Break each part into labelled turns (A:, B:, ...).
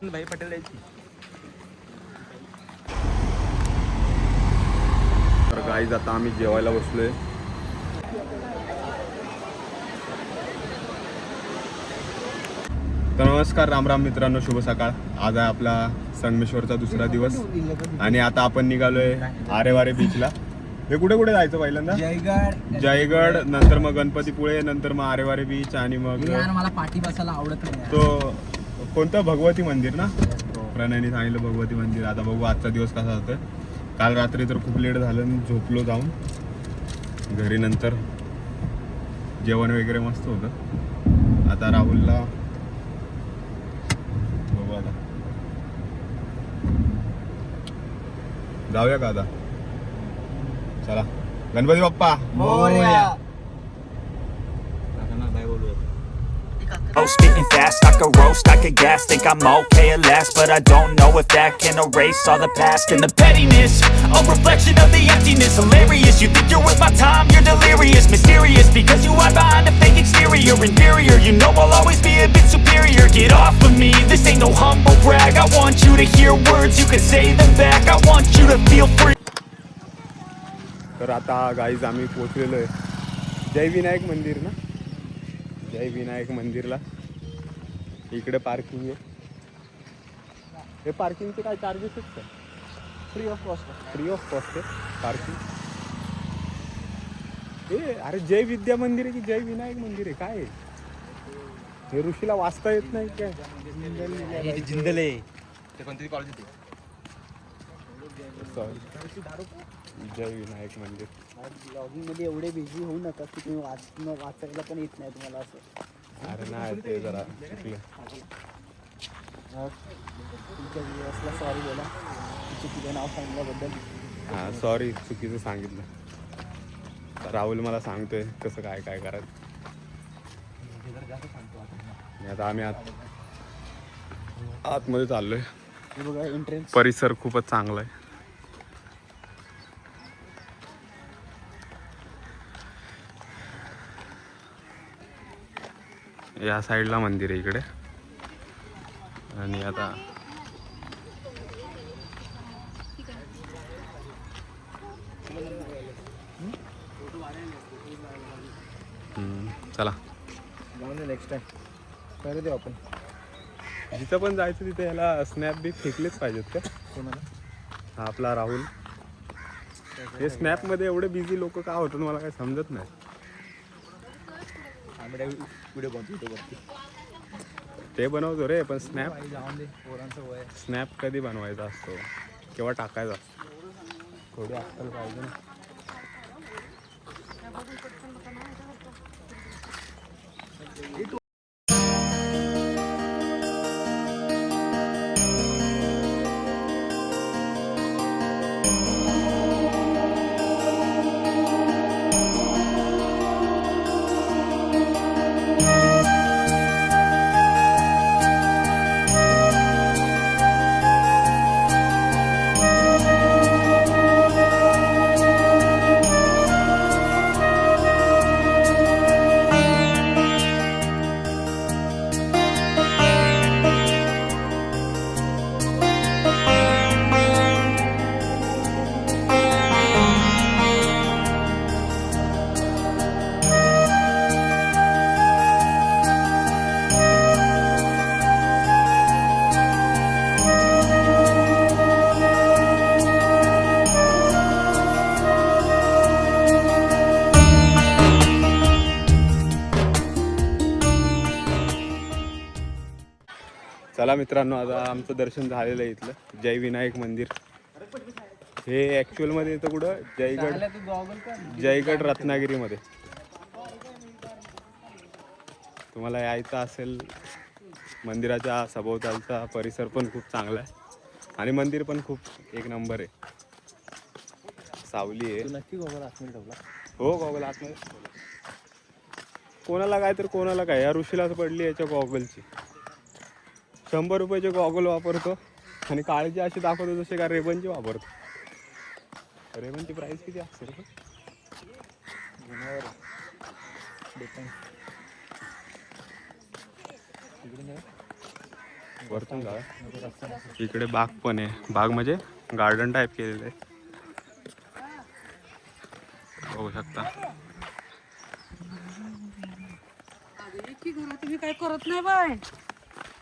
A: भाई पटेल यायची.
B: तर गाईज आता आम्ही जेवायला बसलोय. तर नमस्कार, राम राम मित्रांनो, शुभ सकाळ. आज आहे आपला संगमेश्वरचा दुसरा दिवस आणि आता आपण निघालोय आरेवारे बीचला. हे कुठे कुठे जायचं पहिल्यांदा? जयगड, नंतर मग गणपतीपुळे, नंतर मग आरेवारे बीच आणि मग
A: मला पाठी बसायला आवडत नाही.
B: तो कोणतं भगवती मंदिर ना, प्रणयने सांगितलं भगवती मंदिर. आता बघू आजचा दिवस कसा होतोय. काल रात्री तर खूप लेट झालं, झोपलो जाऊन घरी. नंतर जेवण वगैरे मस्त होतं. आता राहुलला बघू, आता जाऊया का आता? चला, Ganpati Bappa
A: Morya.
C: Oh, spitting fast, I could roast, I could gas. Think I'm okay at last, but I don't know if that can erase all the past and the pettiness. A reflection of the emptiness, hilarious. You think you're worth my time, you're delirious. Mysterious, because you hide behind a fake exterior. Inferior, you know I'll always be a bit superior. Get off of me, this ain't no humble brag. I want you to hear words, you can say them back. I want you to feel free.
B: तर आता guys आम्ही पोचलेलो आहे जय विनायक मंदिर ना, जय विनायक मंदिरला. इकडे parking आहे. हे पार्किंगचे काय चार्जेस आहेत का?
A: Free of cost.
B: Free of cost आहे पार्किंग. हे अरे जय विद्या मंदिर आहे की जय विनायक मंदिर आहे? काय आहे हे? ऋषीला वाचता येत नाही काय?
A: जिंदले ते कोणतरी कॉलेज होते.
B: सॉरी, जय विनायक मंदिर.
A: ब्लॉगिंग मध्ये एवढे बिझी होऊ नका की तुम्ही वाचायला पण येत नाही तुम्हाला असं.
B: अरे नाही, ते जरा चुकलं.
A: तुमच्या व्ह्युअर्सला सॉरी बोला, चुकीचं नाव सांगितल्याबद्दल.
B: हां सॉरी, चुकीचं सांगितलं. तर राहुल मला सांगतोय कसं काय काय करायचं. आता आम्ही आतमध्ये चाललोय.
A: हे बघा एंट्रन्स.
B: परिसर खूपच चांगला आहे. या साईडला मंदिर आहे इकडे. आणि आता चला
A: नेक्स्ट टाइम करू देऊ आपण.
B: जिथं पण जायचं तिथे ह्याला स्नॅप बी फेकलेच पाहिजेत का?
A: कोणाला?
B: हा आपला राहुल. हे स्नॅपमध्ये एवढे बिझी लोक का होतात मला काही समजत नाही.
A: व्हिडिओ बनवतो
B: ते बनवतो रे, पण स्नॅप
A: जाऊन दे, पोरांचं वय.
B: स्नॅप कधी बनवायचा असतो किंवा टाकायचा असतो? थोडी अक्कल पाहिजे ना. चला मित्रांनो, आता आमचं दर्शन झालेलं आहे इथलं जय विनायक मंदिर. हे ॲक्च्युअलमध्ये येतं कुठं? जयगड रत्नागिरीमध्ये. तुम्हाला यायचं असेल, मंदिराच्या सभोवतालचा परिसर पण खूप चांगला आहे आणि मंदिर पण खूप एक नंबर आहे. सावली आहे.
A: नक्की गॉगल आतमध्ये ठेवला?
B: हो, गॉगल आतमध्ये. कोणाला काय तर कोणाला काय, या ऋषीलाच पडली याच्या गॉगलची. 100 रुपयाचे गॉगल वापरतो आणि काळजी अशी दाखवतो जसे का रेबनची वापरतो. रेबनची प्राईस किती असते रे? वरतून जा. इकडे बाग पण आहे. बाग म्हणजे गार्डन टाईप केलेलं आहे. बघू शकता.
D: तुम्ही काय करत नाही बाय,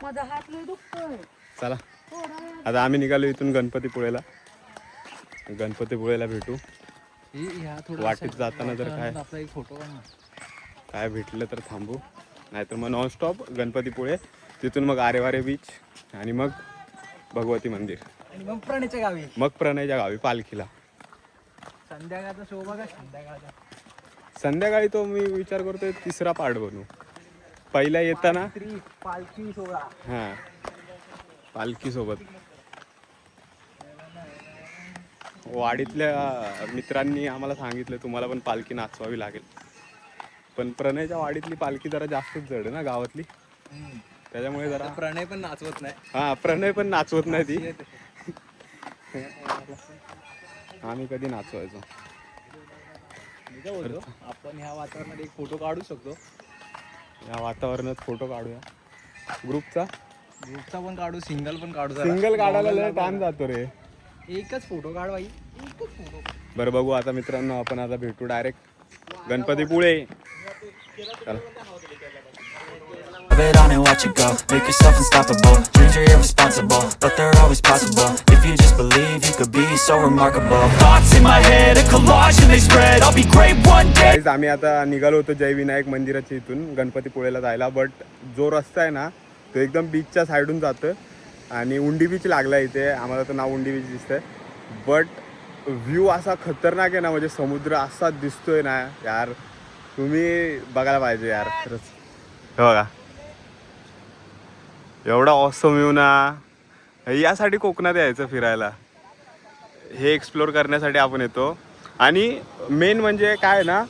D: माझा हात लय दुखतोय.
B: चला आता आम्ही निघालो इथून गणपतीपुळेला. गणपतीपुळेला भेटू. वाटेत जाताना जर काय काय भेटलं तर थांबू, नाहीतर मग नॉनस्टॉप गणपतीपुळे, तिथून मग आरेवारे बीच आणि मग भगवती मंदिर
A: आणि मग प्रणयच्या गावी.
B: मग प्रणयच्या गावी पालखीला.
A: संध्याकाळचा शो बघा.
B: संध्याकाळी तो मी विचार करतोय 3रा पार्ट बनवू. पहिला येताना
A: पालखी सोहळा.
B: हां पालखी सोबत. वाडीतल्या मित्रांनी आम्हाला सांगितलं तुम्हाला पण पालखी नाचवावी लागेल, पण प्रणयच्या वाडीतली पालखी जरा जास्तच जड आहे ना गावातली, त्याच्यामुळे जरा
A: प्रणय पण नाचवत नाही.
B: हां प्रणय पण नाचवत नाही ती. आम्ही कधी नाचवायचो.
A: आपण ह्या वातावरणात एक फोटो काढू शकतो.
B: या वातावरणात फोटो काढूया. ग्रुपचा
A: पण काढू, सिंगल पण काढू.
B: सिंगल काढायला लय टाइम जातो रे.
A: एकच फोटो काढ बाई, एकच फोटो.
B: बरं बघू आता मित्रांनो, आपण आता भेटू डायरेक्ट गणपतीपुळे. चला.
C: Live it on and watch it go. Make yourself unstoppable. Dreams are irresponsible, but they're always possible. If you just believe, you could be so remarkable. Thoughts in my head, a collage and they spread. I'll be great one day.
B: Guys, आम्ही आता निघालो होतो जय विनायक मंदिराच्या इथून गणपतीपुळेला जायला, but जो रस्ता आहे ना तो एकदम बीचच्या साईडून जातो आणि उंडी बीच लागला इथे. आम्हाला तर नाव उंडी बीच दिसतंय, बट व्ह्यू असा खतरनाक आहे ना, म्हणजे समुद्र असा दिसतोय ना यार, तुम्ही बघायला पाहिजे यार खरंच. हे बघा एवढा ऑसम व्ह्यू ना. यासाठी कोकणात यायचं फिरायला, हे एक्सप्लोर करण्यासाठी आपण येतो. आणि मेन म्हणजे काय ना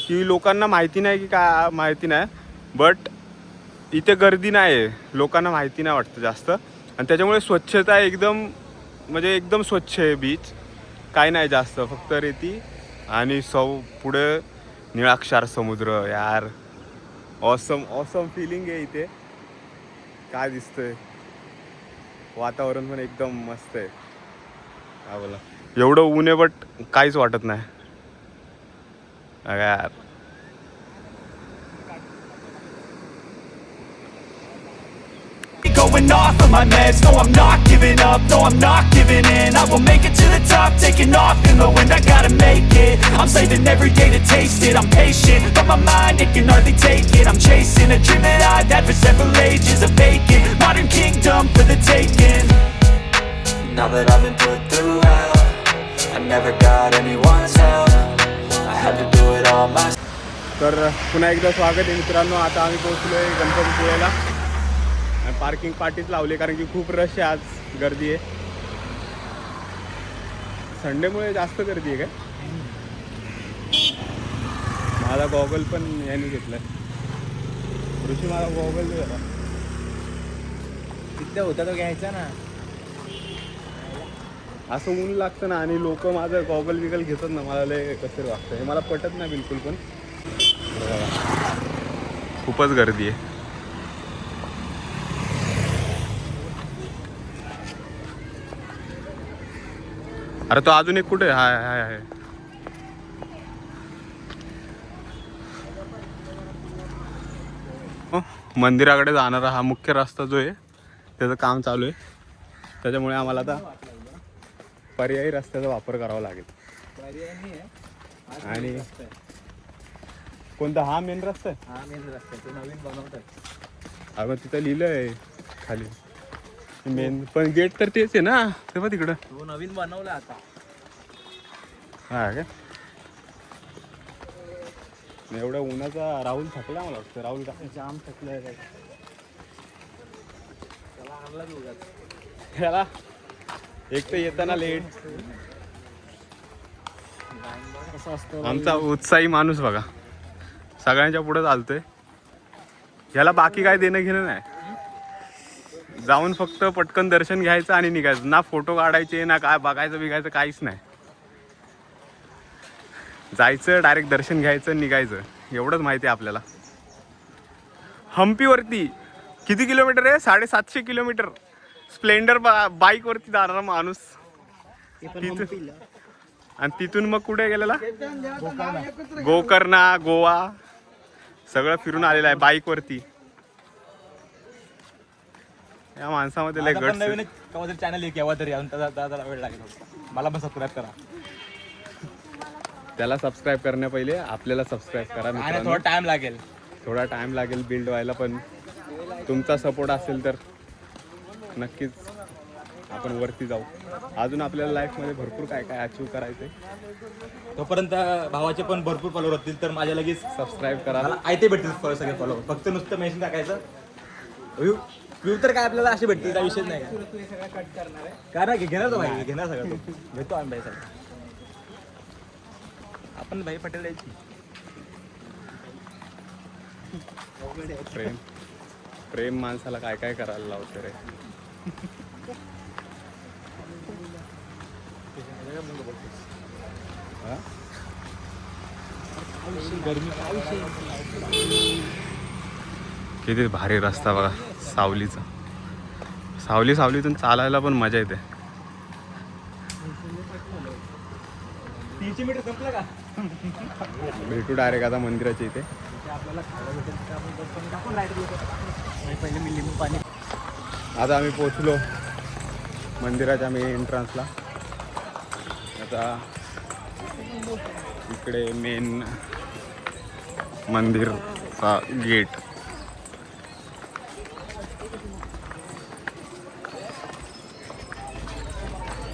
B: की लोकांना माहिती नाही की काय माहिती नाही, बट इथे गर्दी नाही आहे, लोकांना माहिती नाही वाटतं जास्त, आणि त्याच्यामुळे स्वच्छता एकदम म्हणजे एकदम स्वच्छ आहे बीच. काय नाही जास्त, फक्त रेती आणि पुढे निळाक्षार समुद्र. यार ऑसम ऑसम फिलिंग आहे इथे. काय दिसतंय, वातावरण पण एकदम मस्त आहे. काय बोला, एवढं ऊन आहे बट काहीच वाटत नाही यार.
C: Going off of my meds, no I'm not giving up, no I'm not giving in. I will make it to the top, taking off in the wind, I gotta make it. I'm saving every day to taste it, I'm patient, but my mind, it can hardly take it. I'm chasing a dream that I've had for several ages, a vacant, modern kingdom for the taking. Now that I've been put through hell, I never got anyone's help, I had to do it all myself.
B: तर पुन्हा एकदा स्वागत आहे मित्रांनो. आता आम्ही पोहोचलो आहे गणपतीपुळेला. पार्किंग पार्टीच लावली कारण की खूप रश आहे आज, गर्दी आहे. संडेमुळे जास्त गर्दी आहे काय. माझा गॉगल पण याने घेतलाय ऋषी, माझा गॉगल दे जरा.
A: तिथे होता तो घ्यायचा ना.
B: असं ऊन लागतं ना आणि लोक माझं गॉगल बिगल घेतात ना, मला लय कसं वाटतं. हे मला पटत नाही बिलकुल. पण खूपच गर्दी आहे. अरे तो अजून एक कुठे हाय हाय हाय. मंदिराकडे जाणारा हा मुख्य रस्ता जो आहे त्याचं काम चालू आहे, त्याच्यामुळे आम्हाला आता पर्यायी रस्त्याचा वापर करावा लागेल. आणि कोणता हा मेन रस्ता आहे?
A: हा मेन रस्ता तो नवीन बनवतात.
B: अगं तिथं लिहिलं आहे खाली मेन, पण गेट तर तेच आहे ना. ते बघ तिकडं
A: तो नवीन बनवला आता.
B: हा काय. एवढ्या उन्हाचा राहुल थकला मला वाटतं. राहुल का
A: जाम थकलाय काय. त्याला आणला दोघात.
B: ह्याला एक तर येताना लेट.
A: कसं असतं
B: आमचा उत्साही माणूस बघा, सगळ्यांच्या पुढे चालतोय. ह्याला बाकी काय देणं घेणं नाही, जाऊन फक्त पटकन दर्शन घ्यायचं आणि निघायचं. ना फोटो काढायचे ना काय बघायचं बिघायचं काहीच नाही. जायचं डायरेक्ट दर्शन घ्यायचं निघायचं, एवढंच माहिती आहे आपल्याला. हम्पीवरती किती किलोमीटर आहे? 750 किलोमीटर. स्प्लेंडर बाईक वरती जाणारा माणूस. आणि तिथून मग कुठे गेलेला? गोकर्णा, गोवा सगळं फिरून आलेलं आहे बाईक वरती. या माणसामध्ये लय गट्स आहे.
E: केव्हा तरी चॅनल केव्हा तरी त्याला वेळ लागेल. मला पण सबस्क्राईब करा.
B: त्याला सबस्क्राईब करण्या पहिले आपल्याला सबस्क्राईब करा मित्रांनो.
E: थोडा टाइम लागेल.
B: थोडा टाइम लागेल बिल्ड व्हायला, पण तुमचा सपोर्ट असेल तर नक्कीच आपण वरती जाऊ. अजून आपल्याला लाईफमध्ये भरपूर काय काय अचीव करायचंय.
E: तोपर्यंत भावाचे पण भरपूर फॉलोअर होतील तर माझ्या लगेच
B: सबस्क्राईब करा.
E: मला आयते भेटतील सगळे फॉलोअर. फक्त नुसतं मेन्शन टाकायचं. व्ह्यू तर काय आपल्याला असे भेटतील, काय विषय नाही. काय नाही घेणार तो भाई, घेणार सगळं तो घेतो आम्ही भाई सगळं. आपण भाई पटेल यायची.
B: प्रेम माणसाला काय काय करायला लावते रे. किती भारी रस्ता बघा सावलीचा. सावलीतून चालायला पण मजा येते.
E: 300 मीटर संपलं का?
B: भेटू डायरेक्ट आता मंदिराच्या इथे. आता आम्ही पोचलो मंदिराच्या मेन एंट्रन्सला. आता इकडे मेन मंदिरचा गेट.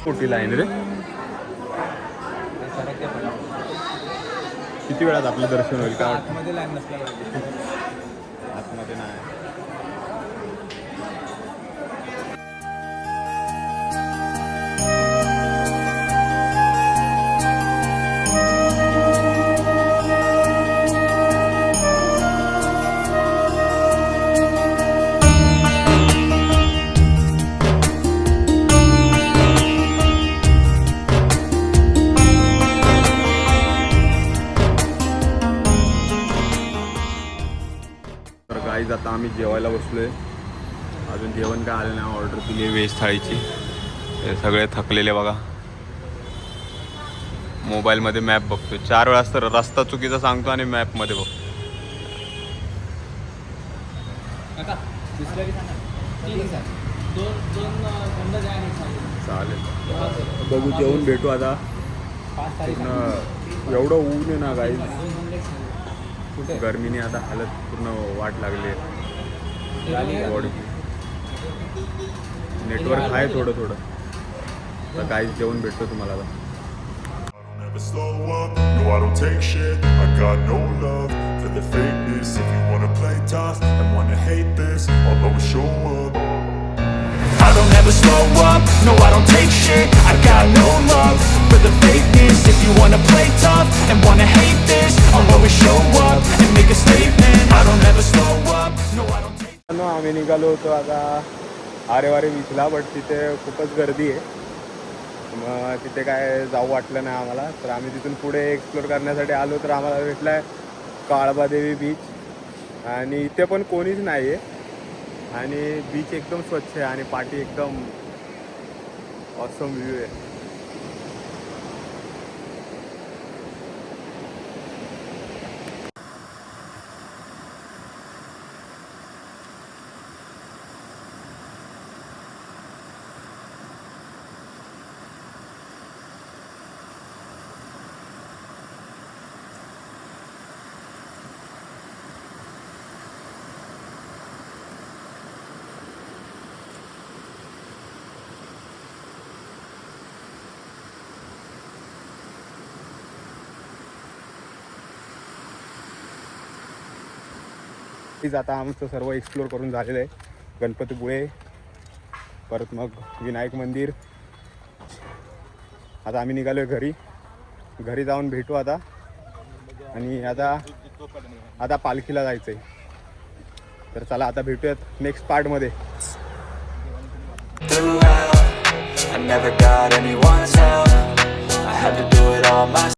B: कुठली लाईन रे? किती वेळात आपलं दर्शन होईल का?
E: आतमध्ये लाईन नसल्यावर
B: आतमध्ये नाही. आता आम्ही जेवायला बसलोय. अजून जेवण काय आलं नाही. ऑर्डर दिली आहे व्हेज थाळीची. हे सगळे थकलेले बघा. मोबाईलमध्ये मॅप बघतोय 4 वेळा तर रस्ता चुकीचा सांगतो आणि मॅपमध्ये बघतो. चालेल बघू. जेवून भेटू आता. पूर्ण एवढं ऊन आहे ना गाईज. गर्मीने आता हालत पूर्ण वाट लागली आहे बॉडीची. नेटवर्क आहे थोडं थोडं. तर काहीच जेवण भेटतो तुम्हाला आता.
F: Never slow up, no I don't take shit. I got no love for the fakeness. If you wanna play tough and wanna hate this, I'll always show up.
C: I don't ever slow up, no I don't take shit. I got no love for the fakeness. If you wanna play tough and wanna hate this, I'll always show up and make a statement. I don't ever slow up, no I don't take.
B: आम्ही निघालो होतो आता आरेवारे बीचला, but तिथे खूपच गर्दी आहे. मग तिथे काय जाऊ वाटलं नाही आम्हाला. तर आम्ही तिथून पुढे एक्सप्लोर करण्यासाठी आलो. तर आम्हाला भेटला आहे काळबादेवी बीच. आणि इथे पण कोणीच नाही आहे. आणि बीच एकदम स्वच्छ आहे आणि पाठी एकदम ऑसम व्ह्यू आहे. आता आमचं सर्व एक्सप्लोर करून झालेलं आहे. गणपतीपुळे, परत मग विनायक मंदिर. आता आम्ही निघालो आहे घरी जाऊन भेटू आता. आणि आता पालखीला जायचं आहे. तर चला आता भेटूयात नेक्स्ट पार्टमध्ये.
C: I never got anyone's help. I had to do it all myself.